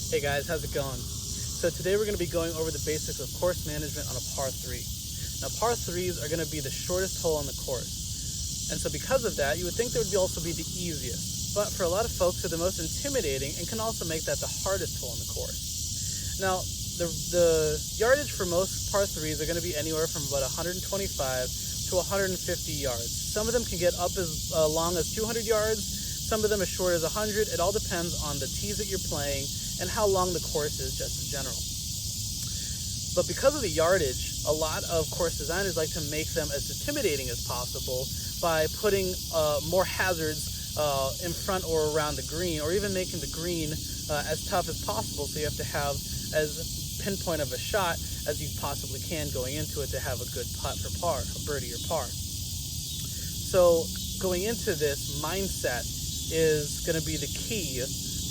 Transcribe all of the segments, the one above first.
Hey guys, how's it going? So today we're going to be going over the basics of course management on a par 3. Now par 3s are going to be the shortest hole on the course. And so because of that, you would think they would also be the easiest. But for a lot of folks, they're the most intimidating and can also make that the hardest hole on the course. Now, the yardage for most par 3s are going to be anywhere from about 125 to 150 yards. Some of them can get up as long as 200 yards, some of them as short as 100. It all depends on the tees that you're playing and how long the course is just in general. But because of the yardage, a lot of course designers like to make them as intimidating as possible by putting more hazards in front or around the green, or even making the green as tough as possible, so you have to have as pinpoint of a shot as you possibly can going into it to have a good putt for par, a birdie or par. So going into this, mindset is going to be the key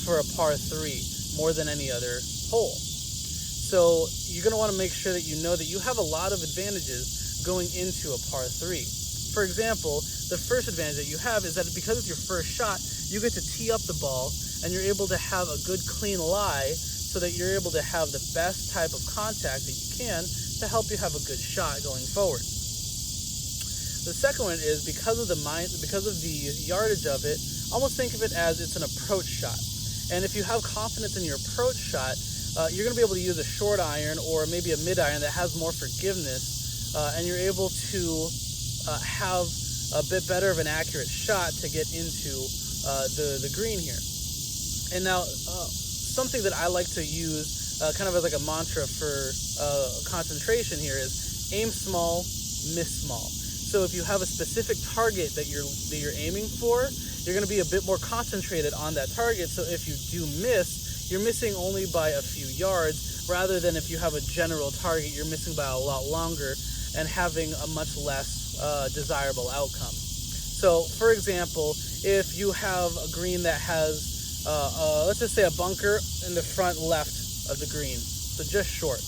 for a par 3 more than any other hole. So you're going to want to make sure that you know that you have a lot of advantages going into a par 3. For example, the first advantage that you have is that because it's your first shot, you get to tee up the ball and you're able to have a good clean lie so that you're able to have the best type of contact that you can to help you have a good shot going forward. The second one is because of the yardage of it, almost think of it as it's an approach shot. And if you have confidence in your approach shot, you're going to be able to use a short iron or maybe a mid iron that has more forgiveness, and you're able to have a bit better of an accurate shot to get into the green here. And now, something that I like to use kind of as like a mantra for concentration here is aim small, miss small. So if you have a specific target that you're aiming for, you're going to be a bit more concentrated on that target. So if you do miss, you're missing only by a few yards, rather than if you have a general target, you're missing by a lot longer and having a much less desirable outcome. So for example, if you have a green that has, let's just say a bunker in the front left of the green, so just short,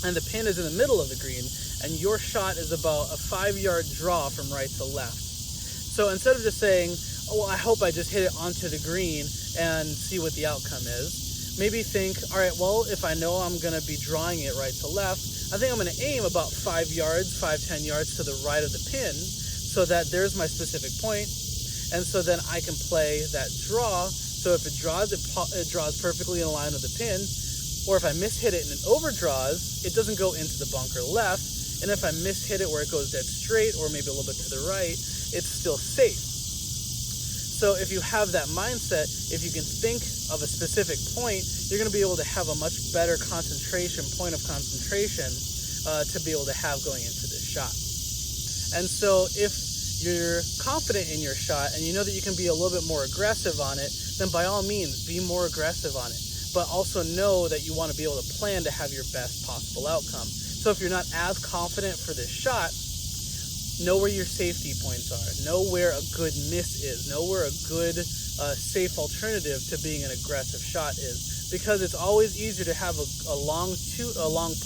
and the pin is in the middle of the green, and your shot is about a 5-yard draw from right to left. So instead of just saying, oh, well, I hope I just hit it onto the green and see what the outcome is, maybe think, all right, well, if I know I'm going to be drawing it right to left, I think I'm going to aim about 5 yards, 5-10 yards to the right of the pin, so that there's my specific point, and so then I can play that draw. So if it draws, it draws perfectly in line with the pin, or if I mishit it and it overdraws, it doesn't go into the bunker left, and if I mishit it where it goes dead straight, or maybe a little bit to the right, it's still safe. So if you have that mindset, if you can think of a specific point, you're going to be able to have a much better point of concentration to be able to have going into this shot. And so if you're confident in your shot and you know that you can be a little bit more aggressive on it, then by all means, be more aggressive on it. But also know that you want to be able to plan to have your best possible outcome. So if you're not as confident for this shot, know where your safety points are. Know where a good miss is. Know where a good safe alternative to being an aggressive shot is. Because it's always easier to have a long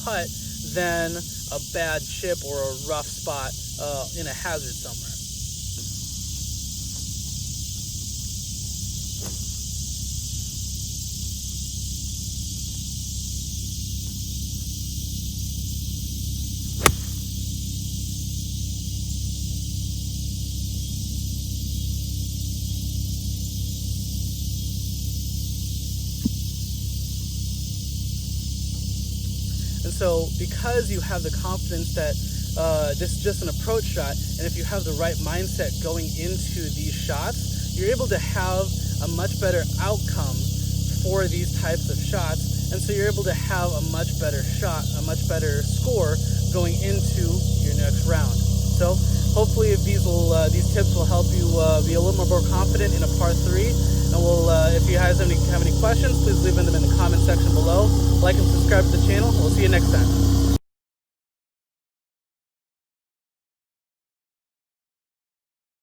putt than a bad chip or a rough spot in a hazard somewhere. And so because you have the confidence that this is just an approach shot, and if you have the right mindset going into these shots, you're able to have a much better outcome for these types of shots. And so you're able to have a much better shot, a much better score going into your next round. So hopefully if these tips will help you be a little more confident in a par 3. And if you guys have any questions, please leave them in the comment section below. Like and subscribe to the channel. We'll see you next time.